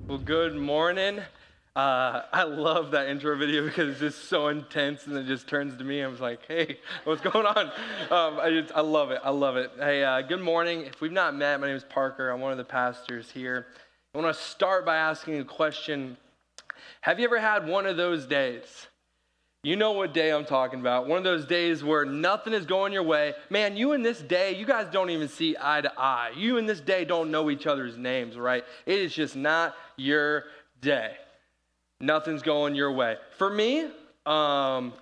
Well, good morning. I love that intro video because it's just so intense, and it just turns to me. I was like, "Hey, what's going on?" I love it. I love it. Hey, good morning. If we've not met, my name is Parker. I'm one of the pastors here. I want to start by asking a question. Have you ever had one of those days? You know what day I'm talking about. One of those days where nothing is going your way. Man, you and this day, you guys don't even see eye to eye. You and this day don't know each other's names, right? It is just not your day. Nothing's going your way. For me, I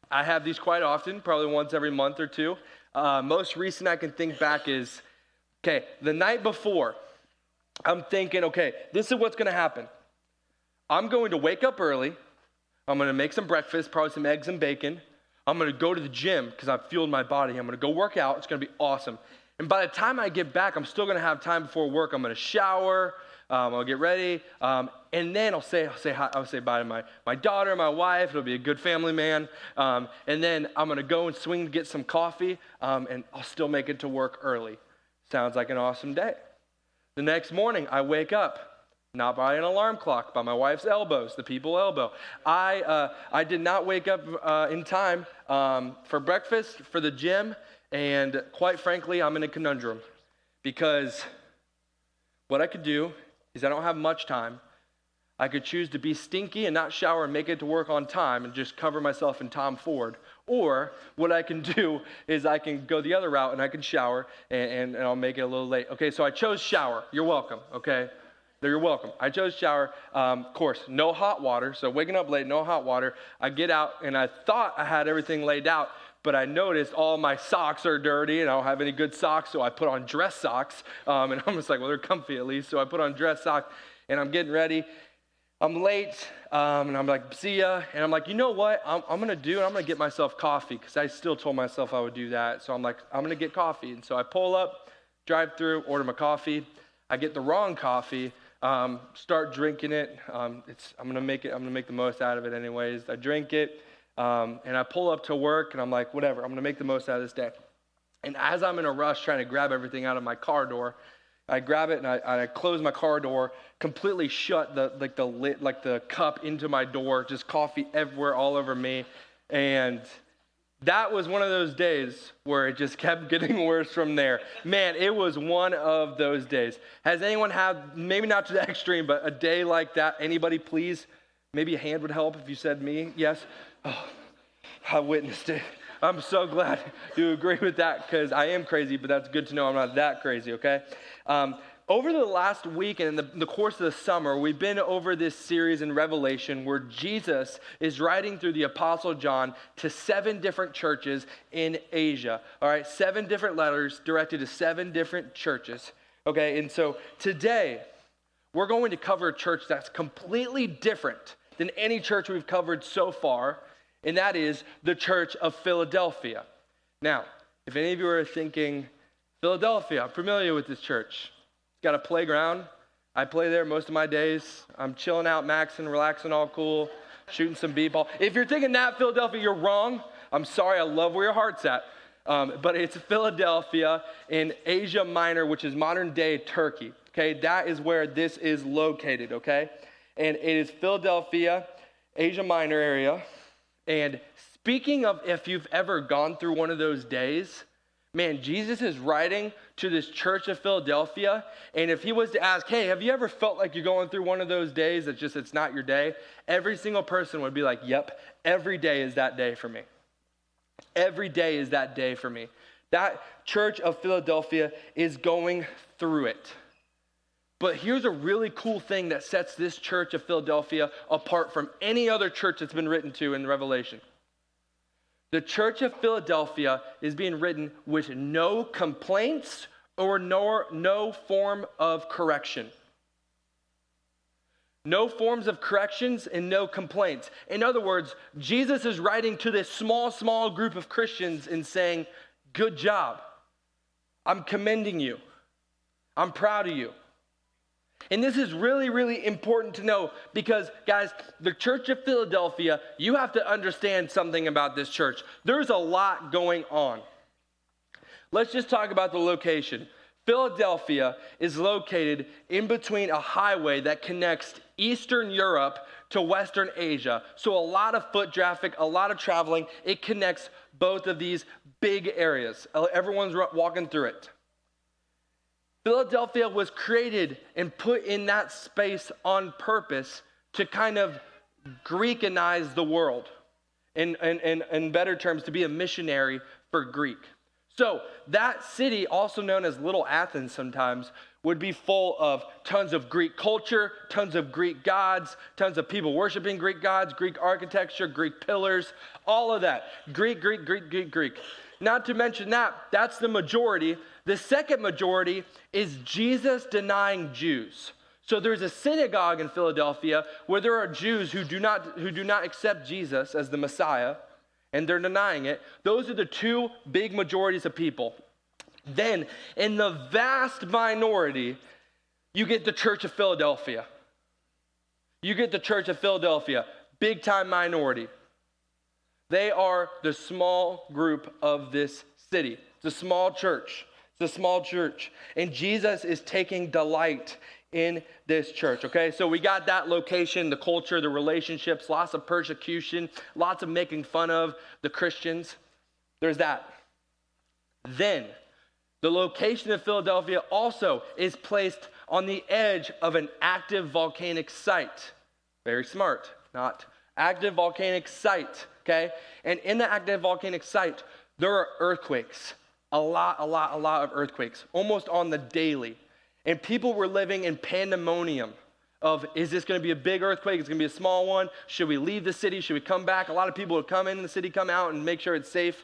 have these quite often, probably once every month or two. Most recent I can think back is, the night before, I'm thinking, this is what's going to happen. I'm going to wake up early. I'm going to make some breakfast, probably some eggs and bacon. I'm going to go to the gym because I've fueled my body. I'm going to go work out. It's going to be awesome. And by the time I get back, I'm still going to have time before work. I'm going to shower. I'll get ready. And then I'll say bye to my daughter, my wife. It'll be a good family man. And then I'm going to go and swing to get some coffee. And I'll still make it to work early. Sounds like an awesome day. The next morning, I wake up. Not by an alarm clock, by my wife's elbows, the people elbow. I did not wake up in time for breakfast, for the gym, and quite frankly, I'm in a conundrum because what I could do is I don't have much time. I could choose to be stinky and not shower and make it to work on time and just cover myself in Tom Ford. Or what I can do is I can go the other route and I can shower and I'll make it a little late. Okay, so I chose shower. You're welcome, okay? You're welcome. I chose shower. Of course, no hot water. So waking up late, no hot water. I get out, and I thought I had everything laid out, but I noticed all my socks are dirty, and I don't have any good socks, so I put on dress socks. And I'm just like, well, they're comfy at least. So I put on dress socks, and I'm getting ready. I'm late, and I'm like, see ya. And I'm like, you know what? I'm going to get myself coffee, because I still told myself I would do that. So I'm like, I'm going to get coffee. And so I pull up, drive through, order my coffee. I get the wrong coffee. Start drinking it. I'm gonna make the most out of it anyways. I drink it, and I pull up to work, and I'm like, whatever, I'm gonna make the most out of this day. And as I'm in a rush trying to grab everything out of my car door, I grab it and I close my car door, completely shut the lid, like the cup into my door, just coffee everywhere, all over me, and that was one of those days where it just kept getting worse from there. Man, it was one of those days. Has anyone had, maybe not to the extreme, but a day like that? Anybody, please? Maybe a hand would help if you said me. Yes? Oh, I witnessed it. I'm so glad you agree with that because I am crazy, but that's good to know I'm not that crazy, okay? Over the last week and in the course of the summer, we've been over this series in Revelation where Jesus is writing through the Apostle John to 7 different churches in Asia. All right, 7 different letters directed to 7 different churches. Okay, and so today, we're going to cover a church that's completely different than any church we've covered so far, and that is the Church of Philadelphia. Now, if any of you are thinking, Philadelphia, I'm familiar with this church. Got a playground. I play there most of my days. I'm chilling out, maxing, relaxing, all cool, shooting some b-ball. If you're thinking that, Philadelphia, you're wrong. I'm sorry. I love where your heart's at. But it's Philadelphia in Asia Minor, which is modern-day Turkey. Okay, that is where this is located, okay? And it is Philadelphia, Asia Minor area. And speaking of if you've ever gone through one of those days, man, Jesus is writing to this church of Philadelphia, and if he was to ask, hey, have you ever felt like you're going through one of those days it's not your day? Every single person would be like, yep, every day is that day for me. Every day is that day for me. That church of Philadelphia is going through it. But here's a really cool thing that sets this church of Philadelphia apart from any other church that's been written to in Revelation. The Church of Philadelphia is being written with no complaints or no form of correction. No forms of corrections and no complaints. In other words, Jesus is writing to this small group of Christians and saying, good job. I'm commending you. I'm proud of you. And this is really, really important to know because, guys, the Church of Philadelphia, you have to understand something about this church. There's a lot going on. Let's just talk about the location. Philadelphia is located in between a highway that connects Eastern Europe to Western Asia. So a lot of foot traffic, a lot of traveling. It connects both of these big areas. Everyone's walking through it. Philadelphia was created and put in that space on purpose to kind of Greekanize the world. In better terms, to be a missionary for Greek. So that city, also known as Little Athens sometimes, would be full of tons of Greek culture, tons of Greek gods, tons of people worshiping Greek gods, Greek architecture, Greek pillars, all of that. Greek. Not to mention that's the majority. The second majority is Jesus denying Jews. So there's a synagogue in Philadelphia where there are Jews who do not accept Jesus as the Messiah, and they're denying it. Those are the two big majorities of people. Then, in the vast minority, you get the Church of Philadelphia. You get the Church of Philadelphia, big time minority. They are the small group of this city. It's a small church. And Jesus is taking delight in this church, okay? So we got that location, the culture, the relationships, lots of persecution, lots of making fun of the Christians. There's that. Then, the location of Philadelphia also is placed on the edge of an active volcanic site. Very smart, not active volcanic site, okay? And in the active volcanic site, there are earthquakes. A lot of earthquakes, almost on the daily. And people were living in pandemonium of, is this going to be a big earthquake? Is it going to be a small one? Should we leave the city? Should we come back? A lot of people would come in the city, come out, and make sure it's safe.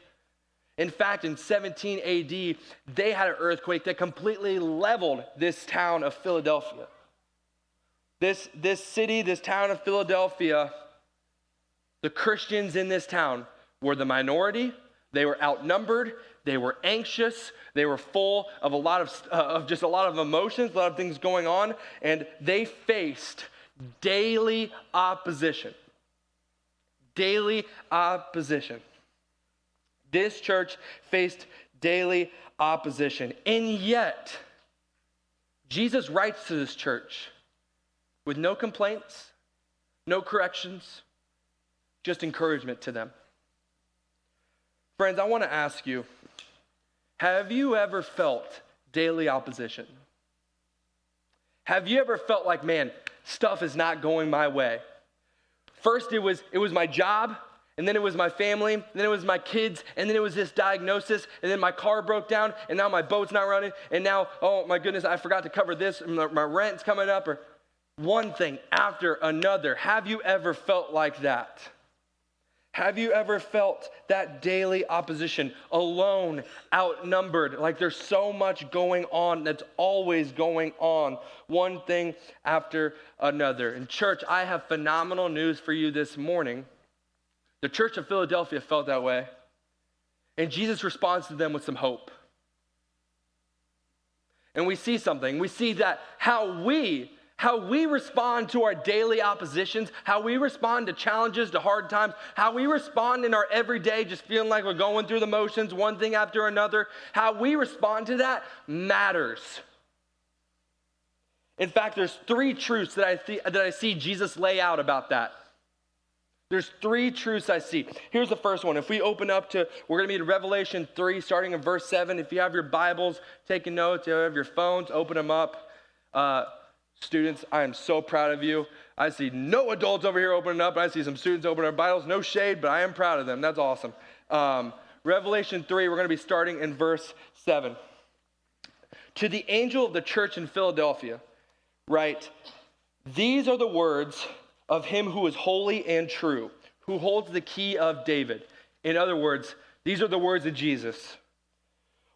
In fact, in 17 AD, they had an earthquake that completely leveled this town of Philadelphia. This city, this town of Philadelphia, the Christians in this town were the minority. They were outnumbered. They were anxious. They were full of a lot of emotions, a lot of things going on, and they faced daily opposition. Daily opposition. This church faced daily opposition, and yet Jesus writes to this church with no complaints, no corrections, just encouragement to them. Friends, I want to ask you, have you ever felt daily opposition? Have you ever felt like, man, stuff is not going my way? First, it was my job, and then it was my family, and then it was my kids, and then it was this diagnosis, and then my car broke down, and now my boat's not running, and now, oh my goodness, I forgot to cover this, and my rent's coming up, or one thing after another. Have you ever felt like that? Have you ever felt that daily opposition, alone, outnumbered, like there's so much going on that's always going on, one thing after another? In church, I have phenomenal news for you this morning. The Church of Philadelphia felt that way, and Jesus responds to them with some hope. And we see something. We see that how we respond to our daily oppositions, how we respond to challenges, to hard times, how we respond in our everyday, just feeling like we're going through the motions, one thing after another, how we respond to that matters. In fact, there's three truths that I see Jesus lay out about that. There's three truths I see. Here's the first one. If we open up we're going to be in Revelation 3, starting in verse 7. If you have your Bibles, taking notes, you have your phones, open them up. Students, I am so proud of you. I see no adults over here opening up. I see some students opening their Bibles. No shade, but I am proud of them. That's awesome. Revelation 3, we're going to be starting in verse 7. To the angel of the church in Philadelphia, write, these are the words of him who is holy and true, who holds the key of David. In other words, these are the words of Jesus.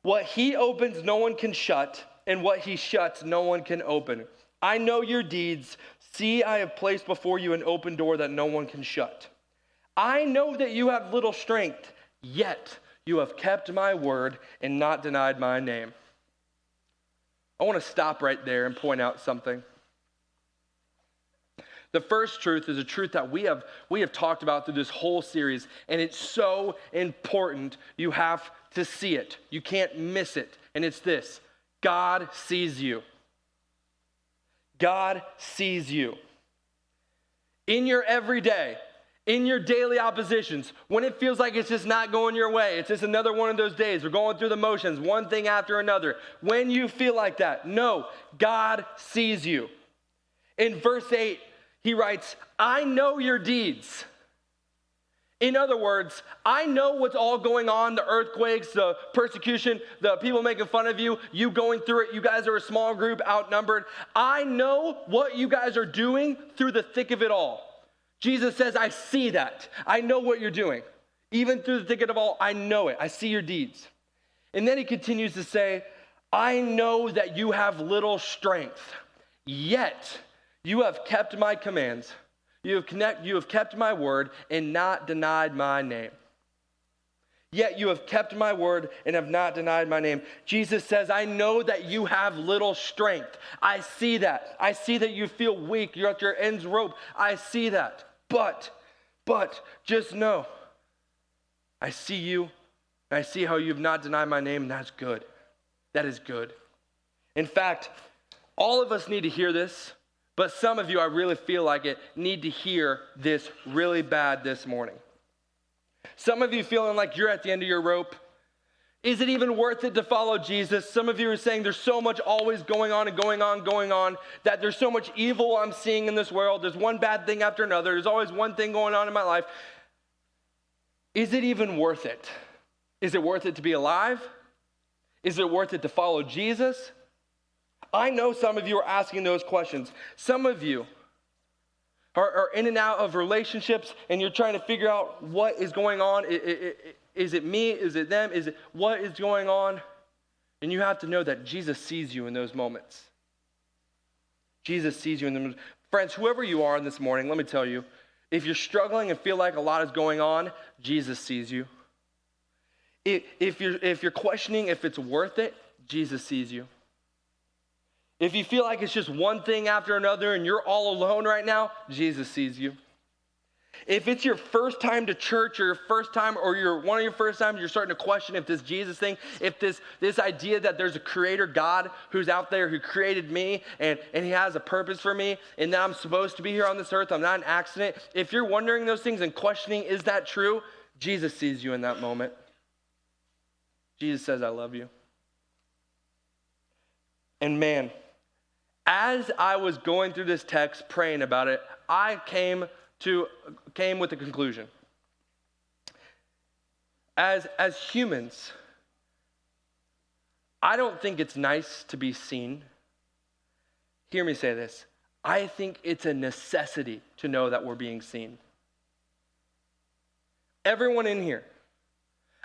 What he opens, no one can shut, and what he shuts, no one can open. I know your deeds. See, I have placed before you an open door that no one can shut. I know that you have little strength, yet you have kept my word and not denied my name. I want to stop right there and point out something. The first truth is a truth that we have talked about through this whole series, and it's so important. You have to see it. You can't miss it. And it's this: God sees you. God sees you. In your everyday, in your daily oppositions, when it feels like it's just not going your way, it's just another one of those days, we're going through the motions, one thing after another. When you feel like that, no, God sees you. In verse 8, he writes, I know your deeds. In other words, I know what's all going on, the earthquakes, the persecution, the people making fun of you, you going through it. You guys are a small group, outnumbered. I know what you guys are doing through the thick of it all. Jesus says, I see that. I know what you're doing. Even through the thick of it all, I know it. I see your deeds. And then he continues to say, I know that you have little strength, yet you have kept my commands. You have kept my word and not denied my name. Yet you have kept my word and have not denied my name. Jesus says, I know that you have little strength. I see that. I see that you feel weak. You're at your end's rope. I see that. But just know, I see you, and I see how you've not denied my name, and that's good. That is good. In fact, all of us need to hear this. But some of you, I really feel like it, need to hear this really bad this morning. Some of you feeling like you're at the end of your rope. Is it even worth it to follow Jesus? Some of you are saying there's so much always going on, that there's so much evil I'm seeing in this world. There's one bad thing after another. There's always one thing going on in my life. Is it even worth it? Is it worth it to be alive? Is it worth it to follow Jesus? I know some of you are asking those questions. Some of you are in and out of relationships and you're trying to figure out what is going on. Is it me? Is it them? What is going on? And you have to know that Jesus sees you in those moments. Jesus sees you in them. Friends, whoever you are this morning, let me tell you, if you're struggling and feel like a lot is going on, Jesus sees you. If you're questioning if it's worth it, Jesus sees you. If you feel like it's just one thing after another and you're all alone right now, Jesus sees you. If it's your first time to church or your first time or one of your first times you're starting to question if this Jesus thing, if this idea that there's a creator God who's out there who created me and he has a purpose for me and that I'm supposed to be here on this earth, I'm not an accident. If you're wondering those things and questioning, is that true? Jesus sees you in that moment. Jesus says, I love you. And man, as I was going through this text, praying about it, I came with a conclusion. As humans, I don't think it's nice to be seen. Hear me say this. I think it's a necessity to know that we're being seen. Everyone in here,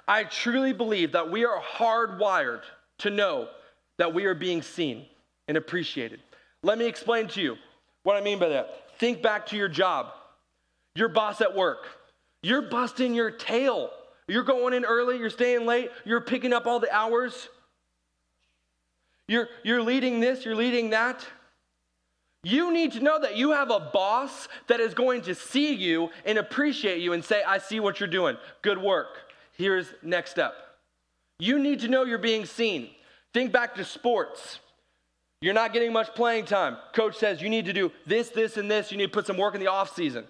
I truly believe that we are hardwired to know that we are being seen and appreciated. Let me explain to you what I mean by that. Think back to your job, your boss at work. You're busting your tail. You're going in early, you're staying late, you're picking up all the hours. You're leading this, you're leading that. You need to know that you have a boss that is going to see you and appreciate you and say, I see what you're doing. Good work. Here's next step. You need to know you're being seen. Think back to sports. You're not getting much playing time. Coach says you need to do this, this, and this. You need to put some work in the off season.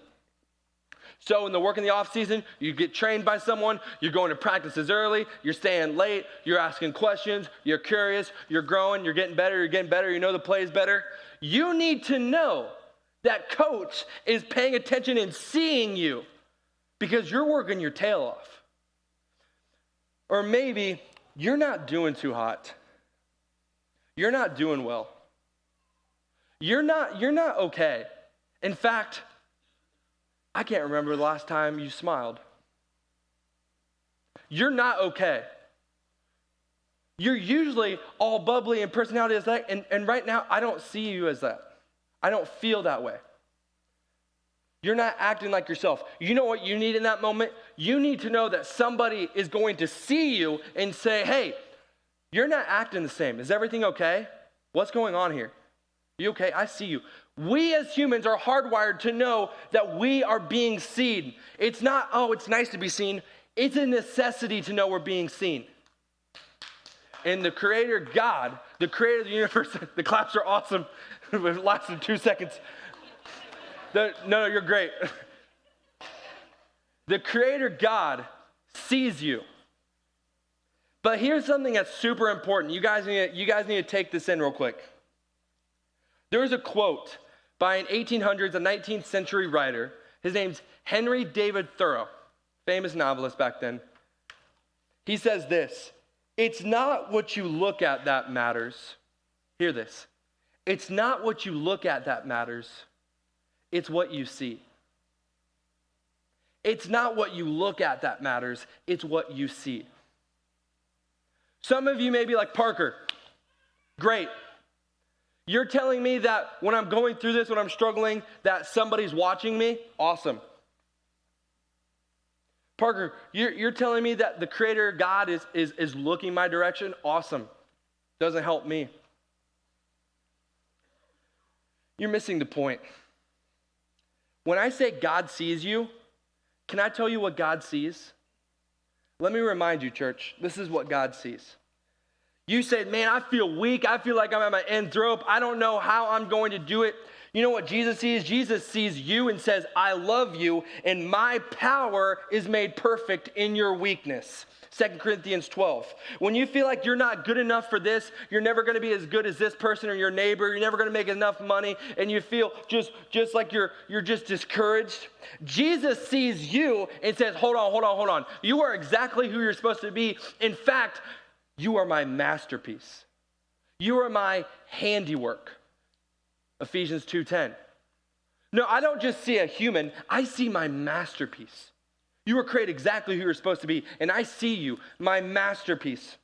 So in the work in the off season, you get trained by someone. You're going to practices early. You're staying late. You're asking questions. You're curious. You're growing. You're getting better. You're getting better. You know the plays better. You need to know that coach is paying attention and seeing you because you're working your tail off. Or maybe you're not doing too hot. You're not doing well. You're not okay. In fact, I can't remember the last time you smiled. You're not okay. You're usually all bubbly and personality as that, and right now I don't see you as that. I don't feel that way. You're not acting like yourself. You know what you need in that moment? You need to know that somebody is going to see you and say, hey, you're not acting the same. Is everything okay? What's going on here? You okay? I see you. We as humans are hardwired to know that we are being seen. It's not, oh, it's nice to be seen. It's a necessity to know we're being seen. And the creator God, the creator of the universe, the claps are awesome. It lasted 2 seconds. No, you're great. The creator God sees you. But here's something that's super important. You guys need to take this in real quick. There was a quote by an 1800s, a 19th century writer. His name's Henry David Thoreau, famous novelist back then. He says this: "It's not what you look at that matters." Hear this. It's not what you look at that matters. It's what you see. It's not what you look at that matters. It's what you see. Some of you may be like, Parker, great. You're telling me that when I'm going through this, when I'm struggling, that somebody's watching me? Awesome. Parker, you're telling me that the creator God is looking my direction? Awesome. Doesn't help me. You're missing the point. When I say God sees you, can I tell you what God sees? Let me remind you, church, this is what God sees. You said, man, I feel weak. I feel like I'm at my end rope. I don't know how I'm going to do it. You know what Jesus sees? Jesus sees you and says, I love you, and my power is made perfect in your weakness. 2 Corinthians 12. When you feel like you're not good enough for this, you're never going to be as good as this person or your neighbor, you're never going to make enough money, and you feel just like you're just discouraged, Jesus sees you and says, hold on. You are exactly who you're supposed to be. In fact, you are my masterpiece. You are my handiwork. Ephesians 2:10. No, I don't just see a human, I see my masterpiece. You were created exactly who you're supposed to be, and I see you, my masterpiece.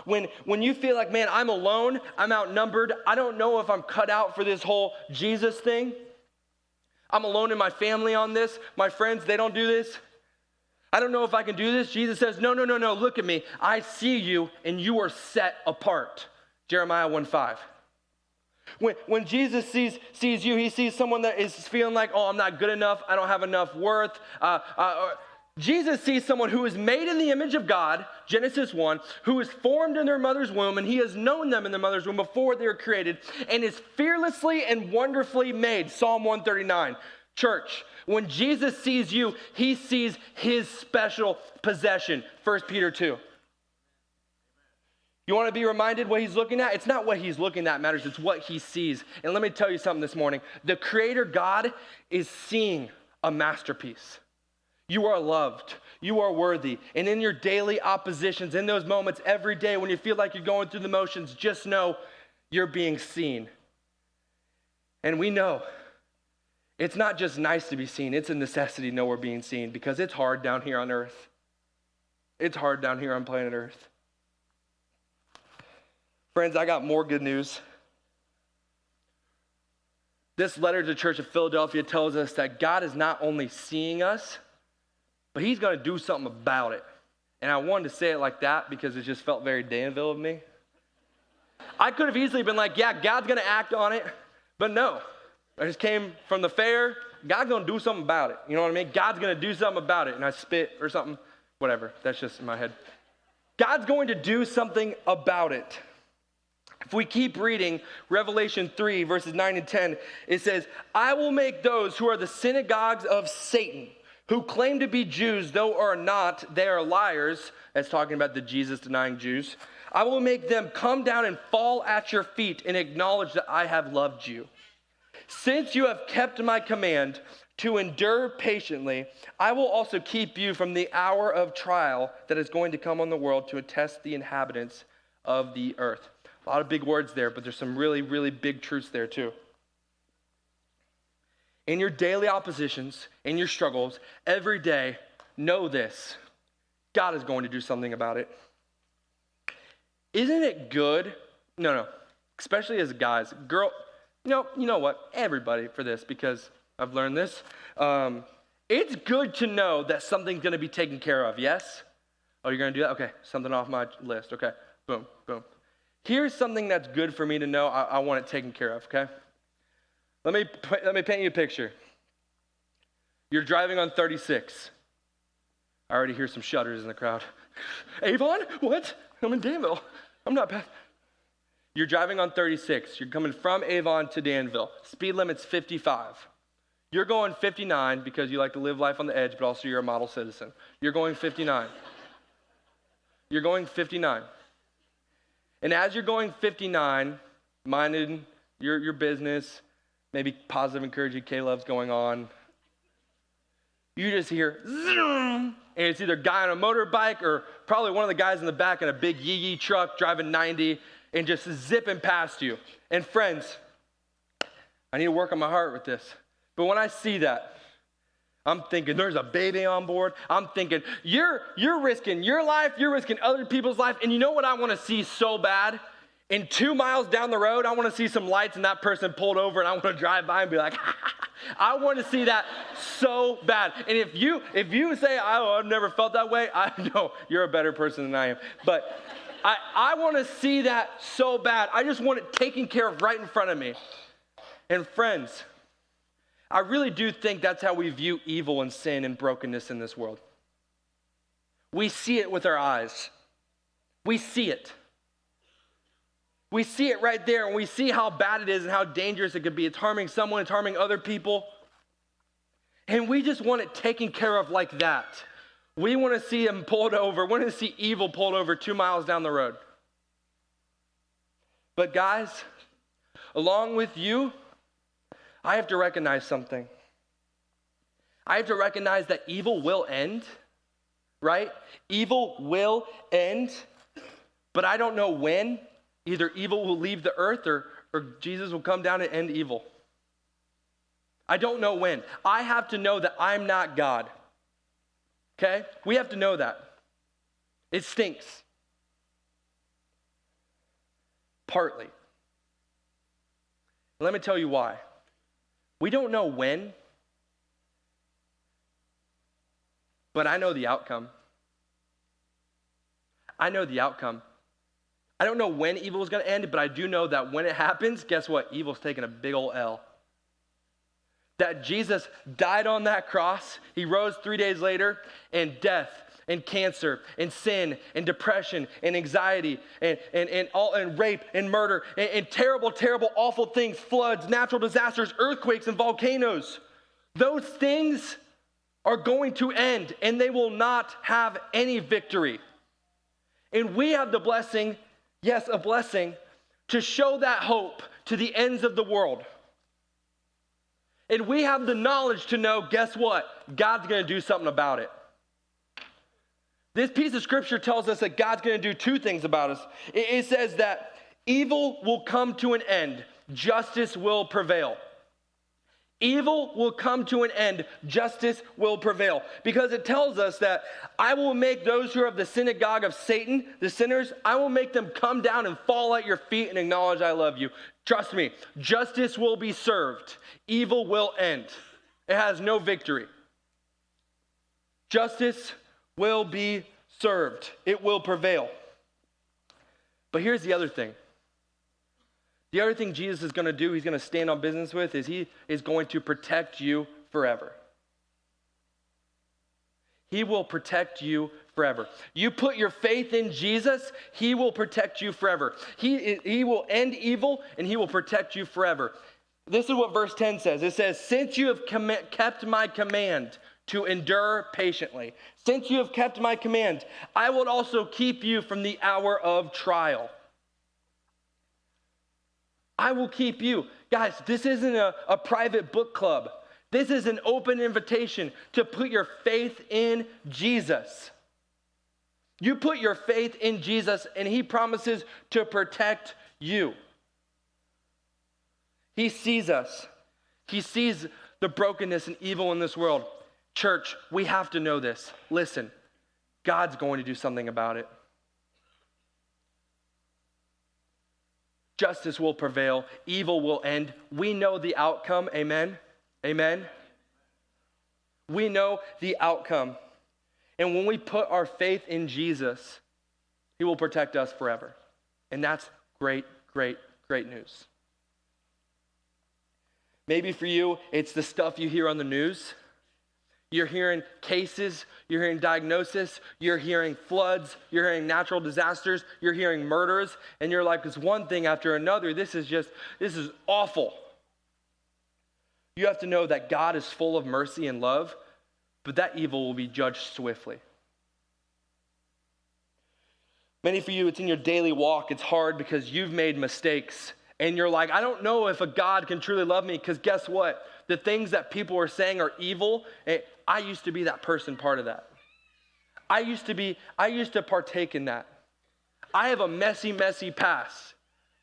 When you feel like, man, I'm alone, I'm outnumbered, I don't know if I'm cut out for this whole Jesus thing. I'm alone in my family on this. My friends, they don't do this. I don't know if I can do this. Jesus says, no, look at me. I see you, and you are set apart. Jeremiah 1:5. When Jesus sees you, he sees someone that is feeling like, oh, I'm not good enough, I don't have enough worth. Jesus sees someone who is made in the image of God, Genesis 1, who is formed in their mother's womb, and he has known them in their mother's womb before they were created, and is fearlessly and wonderfully made, Psalm 139. Church, when Jesus sees you, he sees his special possession, 1 Peter 2. You want to be reminded what he's looking at? It's not what he's looking at matters, it's what he sees. And let me tell you something this morning. The creator God is seeing a masterpiece. You are loved. You are worthy. And in your daily oppositions, in those moments every day when you feel like you're going through the motions, just know you're being seen. And we know it's not just nice to be seen. It's a necessity to know we're being seen because it's hard down here on earth. It's hard down here on planet Earth. Friends, I got more good news. This letter to the Church of Philadelphia tells us that God is not only seeing us, but he's going to do something about it. And I wanted to say it like that because it just felt very Danville of me. I could have easily been like, yeah, God's going to act on it. But no, I just came from the fair. God's going to do something about it. You know what I mean? God's going to do something about it. And I spit or something. Whatever. That's just in my head. God's going to do something about it. If we keep reading Revelation 3, verses 9 and 10, it says, I will make those who are the synagogues of Satan, who claim to be Jews, though are not, they are liars. That's talking about the Jesus-denying Jews. I will make them come down and fall at your feet and acknowledge that I have loved you. Since you have kept my command to endure patiently, I will also keep you from the hour of trial that is going to come on the world to test the inhabitants of the earth. A lot of big words there, but there's some really, really big truths there too. In your daily oppositions, in your struggles, every day, know this. God is going to do something about it. Isn't it good? No. Especially as guys. Girl, you know what? Everybody for this, because I've learned this. It's good to know that something's going to be taken care of, yes? Oh, you're going to do that? Okay, something off my list. Okay, boom. Here's something that's good for me to know I want it taken care of, okay? Let me paint you a picture. You're driving on 36. I already hear some shudders in the crowd. Avon? What? I'm in Danville. I'm not past. You're driving on 36. You're coming from Avon to Danville. Speed limit's 55. You're going 59 because you like to live life on the edge, but also you're a model citizen. You're going 59. You're going 59. And as you're going 59, minding your business, maybe positive, encouraging K-Love's going on, you just hear zoom, and it's either a guy on a motorbike or probably one of the guys in the back in a big yee-yee truck driving 90 and just zipping past you. And friends, I need to work on my heart with this. But when I see that, I'm thinking there's a baby on board. I'm thinking you're risking your life, you're risking other people's life. And you know what I want to see so bad? In 2 miles down the road, I want to see some lights and that person pulled over and I want to drive by and be like, I want to see that so bad. And if you say, oh, I've never felt that way, I know you're a better person than I am. But I want to see that so bad. I just want it taken care of right in front of me. And friends, I really do think that's how we view evil and sin and brokenness in this world. We see it with our eyes. We see it. We see it right there, and we see how bad it is and how dangerous it could be. It's harming someone, it's harming other people. And we just want it taken care of like that. We want to see him pulled over. We want to see evil pulled over 2 miles down the road. But guys, along with you, I have to recognize something. I have to recognize that evil will end, right? Evil will end, but I don't know when. Either evil will leave the earth or Jesus will come down and end evil. I don't know when. I have to know that I'm not God. Okay? We have to know that. It stinks. Partly. Let me tell you why. We don't know when, but I know the outcome. I know the outcome. I don't know when evil is going to end, but I do know that when it happens, guess what? Evil's taking a big old L. That Jesus died on that cross, he rose 3 days later, and death and cancer and sin and depression and anxiety and rape and murder and terrible, terrible, awful things, floods, natural disasters, earthquakes, and volcanoes. Those things are going to end, and they will not have any victory. And we have the blessing, yes, a blessing, to show that hope to the ends of the world. And we have the knowledge to know, guess what? God's going to do something about it. This piece of scripture tells us that God's going to do two things about us. It says that evil will come to an end, justice will prevail. Evil will come to an end, justice will prevail. Because it tells us that I will make those who are of the synagogue of Satan, the sinners, I will make them come down and fall at your feet and acknowledge I love you. Trust me, justice will be served. Evil will end. It has no victory. Justice will be served. It will prevail. But here's the other thing. The other thing Jesus is going to do, he's going to stand on business with, is he is going to protect you forever. He will protect you forever. You put your faith in Jesus, he will protect you forever. He will end evil, and he will protect you forever. This is what verse 10 says. It says, since you have kept my command to endure patiently, since you have kept my command, I will also keep you from the hour of trial. I will keep you. Guys, this isn't a private book club. This is an open invitation to put your faith in Jesus. You put your faith in Jesus, and he promises to protect you. He sees us. He sees the brokenness and evil in this world. Church, we have to know this. Listen, God's going to do something about it. Justice will prevail. Evil will end. We know the outcome. Amen? Amen? We know the outcome. And when we put our faith in Jesus, he will protect us forever. And that's great, great, great news. Maybe for you, it's the stuff you hear on the news. You're hearing cases, you're hearing diagnosis, you're hearing floods, you're hearing natural disasters, you're hearing murders, and you're like, it's one thing after another. This is awful. You have to know that God is full of mercy and love, but that evil will be judged swiftly. Many for you, it's in your daily walk. It's hard because you've made mistakes. And you're like, I don't know if a God can truly love me, because guess what? The things that people are saying are evil. I used to be that person, part of that. I used to partake in that. I have a messy past.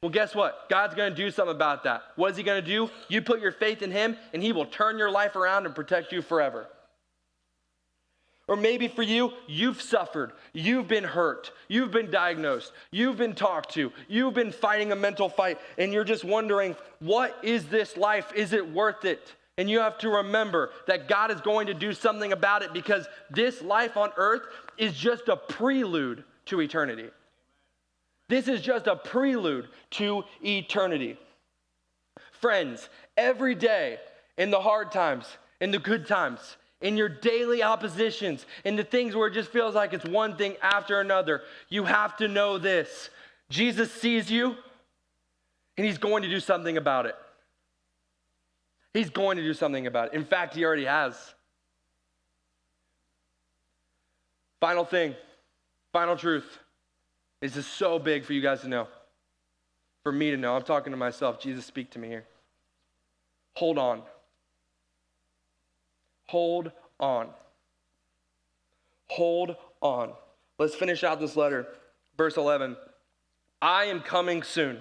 Well, guess what? God's going to do something about that. What is he going to do? You put your faith in him, and he will turn your life around and protect you forever. Or maybe for you, you've suffered, you've been hurt, you've been diagnosed, you've been talked to, you've been fighting a mental fight, and you're just wondering, what is this life? Is it worth it? And you have to remember that God is going to do something about it, because this life on earth is just a prelude to eternity. This is just a prelude to eternity. Friends, every day, in the hard times, in the good times, in your daily oppositions, in the things where it just feels like it's one thing after another, you have to know this. Jesus sees you, and he's going to do something about it. He's going to do something about it. In fact, he already has. Final thing, final truth. This is so big for you guys to know. For me to know. I'm talking to myself. Jesus, speak to me here. Hold on. Hold on. Hold on. Let's finish out this letter. Verse 11. I am coming soon.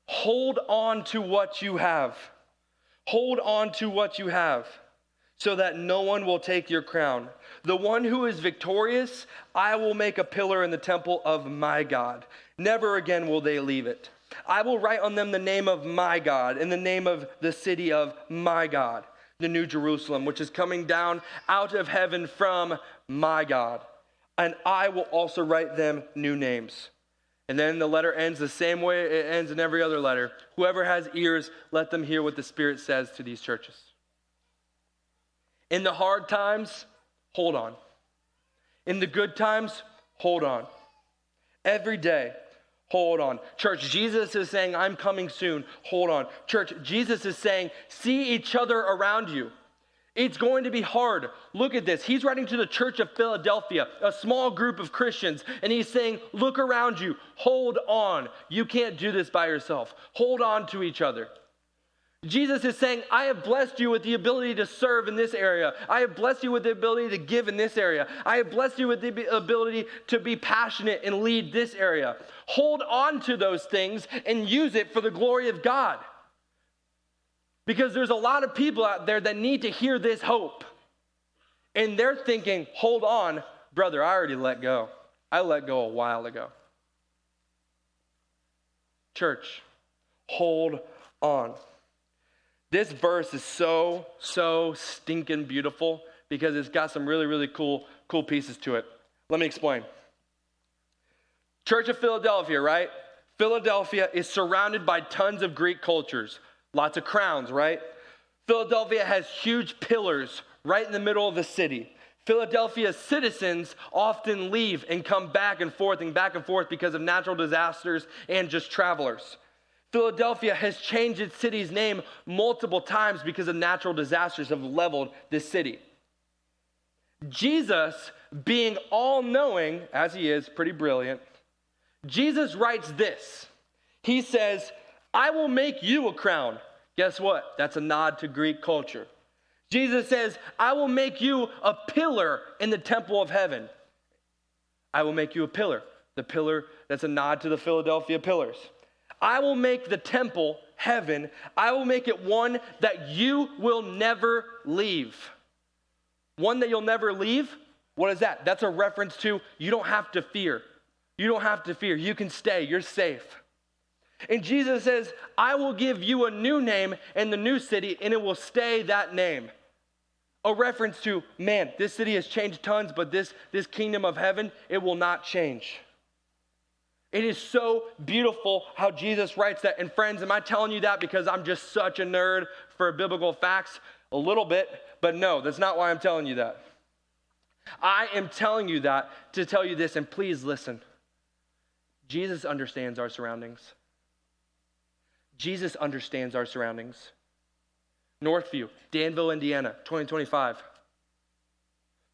Hold on to what you have. Hold on to what you have, so that no one will take your crown. The one who is victorious, I will make a pillar in the temple of my God. Never again will they leave it. I will write on them the name of my God, and the name of the city of my God, the New Jerusalem, which is coming down out of heaven from my God. And I will also write them new names. And then the letter ends the same way it ends in every other letter. Whoever has ears, let them hear what the Spirit says to these churches. In the hard times, hold on. In the good times, hold on. Every day, hold on. Church, Jesus is saying, I'm coming soon. Hold on. Church, Jesus is saying, see each other around you. It's going to be hard. Look at this. He's writing to the church of Philadelphia, a small group of Christians, and he's saying, look around you. Hold on. You can't do this by yourself. Hold on to each other. Jesus is saying, I have blessed you with the ability to serve in this area. I have blessed you with the ability to give in this area. I have blessed you with the ability to be passionate and lead this area. Hold on to those things and use it for the glory of God. Because there's a lot of people out there that need to hear this hope. And they're thinking, hold on, brother, I already let go. I let go a while ago. Church, hold on. This verse is so stinking beautiful because it's got some really cool pieces to it. Let me explain. Church of Philadelphia, right? Philadelphia is surrounded by tons of Greek cultures. Lots of crowns, right? Philadelphia has huge pillars right in the middle of the city. Philadelphia's citizens often leave and come back and forth because of natural disasters and just travelers. Philadelphia has changed its city's name multiple times because of natural disasters have leveled this city. Jesus, being all-knowing, as he is, pretty brilliant, Jesus writes this. He says, I will make you a crown. Guess what? That's a nod to Greek culture. Jesus says, I will make you a pillar in the temple of heaven. I will make you a pillar. The pillar, that's a nod to the Philadelphia pillars. I will make the temple, heaven, I will make it one that you will never leave. One that you'll never leave? What is that? That's a reference to you don't have to fear. You don't have to fear. You can stay. You're safe. And Jesus says, I will give you a new name in the new city, and it will stay that name. A reference to, man, this city has changed tons, but this kingdom of heaven, it will not change. It is so beautiful how Jesus writes that. And friends, am I telling you that because I'm just such a nerd for biblical facts? A little bit, but no, that's not why I'm telling you that. I am telling you that to tell you this, and please listen. Jesus understands our surroundings. Jesus understands our surroundings. Northview, Danville, Indiana, 2025.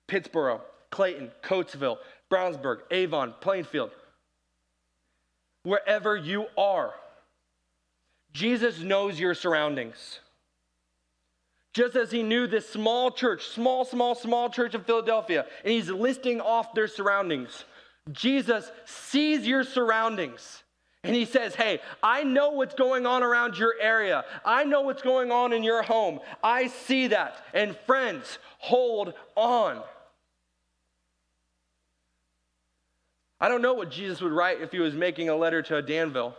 Pittsboro, Clayton, Coatesville, Brownsburg, Avon, Plainfield. Wherever you are, Jesus knows your surroundings. Just as he knew this small church, small church of Philadelphia, and he's listing off their surroundings. Jesus sees your surroundings, and he says, hey, I know what's going on around your area. I know what's going on in your home. I see that. And friends, hold on. I don't know what Jesus would write if he was making a letter to Danville.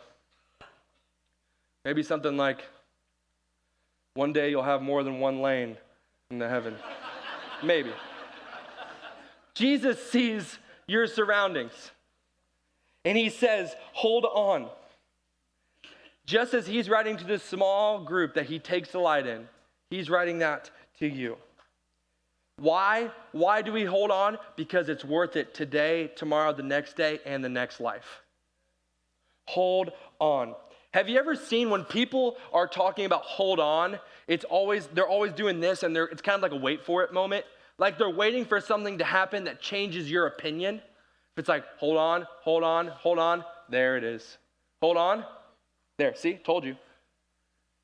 Maybe something like, one day you'll have more than one lane in the heaven. Maybe. Jesus sees your surroundings. And he says, hold on. Just as he's writing to this small group that he takes delight in, he's writing that to you. Why? Why do we hold on? Because it's worth it today, tomorrow, the next day, and the next life. Hold on. Have you ever seen when people are talking about hold on, they're always doing this, and it's kind of like a wait for it moment. Like they're waiting for something to happen that changes your opinion. If it's like, hold on, there it is. Hold on, there, see, told you.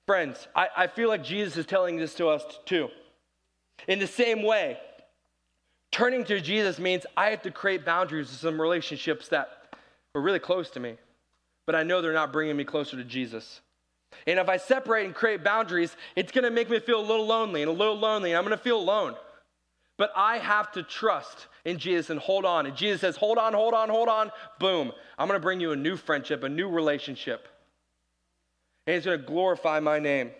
Friends, I feel like Jesus is telling this to us too. In the same way, turning to Jesus means I have to create boundaries with some relationships that are really close to me, but I know they're not bringing me closer to Jesus. And if I separate and create boundaries, it's going to make me feel a little lonely, and I'm going to feel alone. But I have to trust in Jesus and hold on. And Jesus says, hold on. Boom. I'm going to bring you a new friendship, a new relationship. And it's going to glorify my name.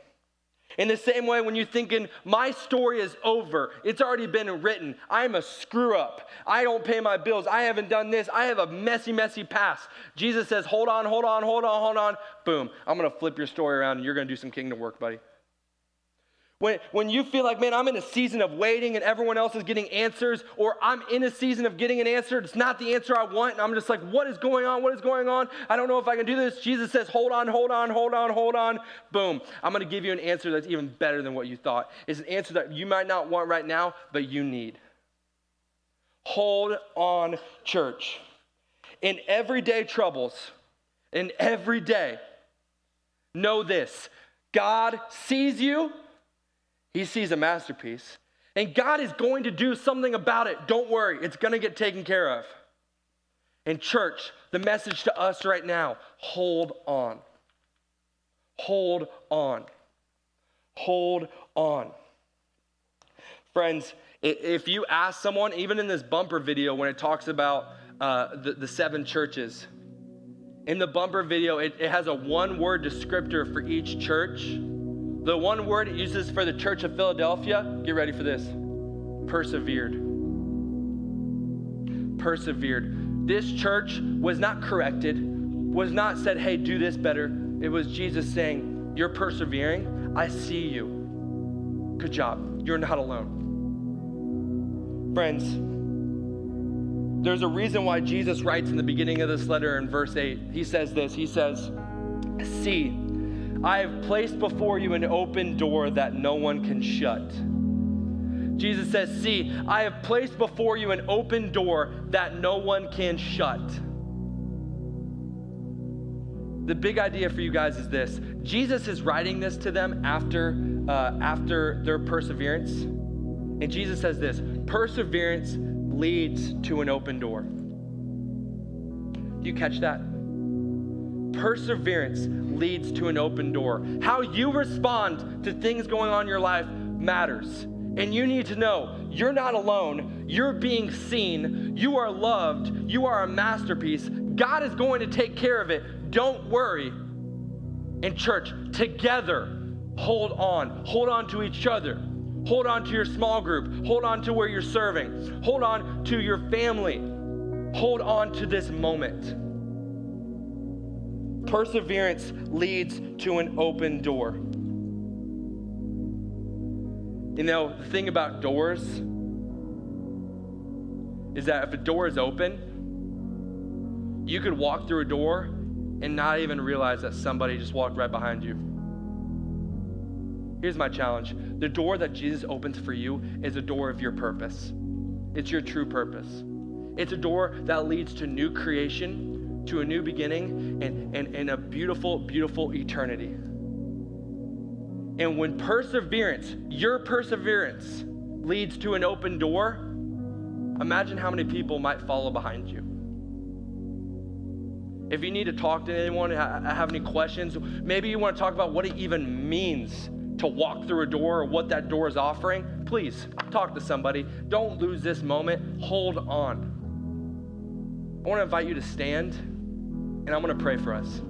In the same way, when you're thinking, my story is over, it's already been written, I'm a screw up, I don't pay my bills, I haven't done this, I have a messy past. Jesus says, hold on. Boom, I'm going to flip your story around and you're going to do some kingdom work, buddy. When you feel like, man, I'm in a season of waiting and everyone else is getting answers, or I'm in a season of getting an answer, it's not the answer I want, and I'm just like, what is going on? I don't know if I can do this. Jesus says, hold on. Boom, I'm going to give you an answer that's even better than what you thought. It's an answer that you might not want right now, but you need. Hold on, church. In everyday troubles, know this, God sees you. He sees a masterpiece, and God is going to do something about it. Don't worry, it's going to get taken care of. And church, the message to us right now, hold on. Hold on. Hold on. Friends, if you ask someone, even in this bumper video when it talks about the 7 churches, in the bumper video, it has a one-word descriptor for each church. The one word it uses for the church of Philadelphia, get ready for this, persevered. Persevered. This church was not corrected, was not said, hey, do this better. It was Jesus saying, you're persevering, I see you. Good job, you're not alone. Friends, there's a reason why Jesus writes in the beginning of this letter in verse 8, he says this, he says, see, I have placed before you an open door that no one can shut. Jesus says, see, I have placed before you an open door that no one can shut. The big idea for you guys is this. Jesus is writing this to them after their perseverance. And Jesus says this, perseverance leads to an open door. Do you catch that? Perseverance leads to an open door. How you respond to things going on in your life matters. And you need to know you're not alone. You're being seen. You are loved. You are a masterpiece. God is going to take care of it. Don't worry. And church, together, hold on. Hold on to each other. Hold on to your small group. Hold on to where you're serving. Hold on to your family. Hold on to this moment. Perseverance leads to an open door. You know, the thing about doors is that if a door is open, you could walk through a door and not even realize that somebody just walked right behind you. Here's my challenge. The door that Jesus opens for you is a door of your purpose. It's your true purpose. It's a door that leads to new creation, to a new beginning, and a beautiful, beautiful eternity. And when perseverance, your perseverance, leads to an open door, imagine how many people might follow behind you. If you need to talk to anyone, have any questions, maybe you want to talk about what it even means to walk through a door or what that door is offering, please talk to somebody. Don't lose this moment. Hold on. I want to invite you to stand, and I'm going to pray for us.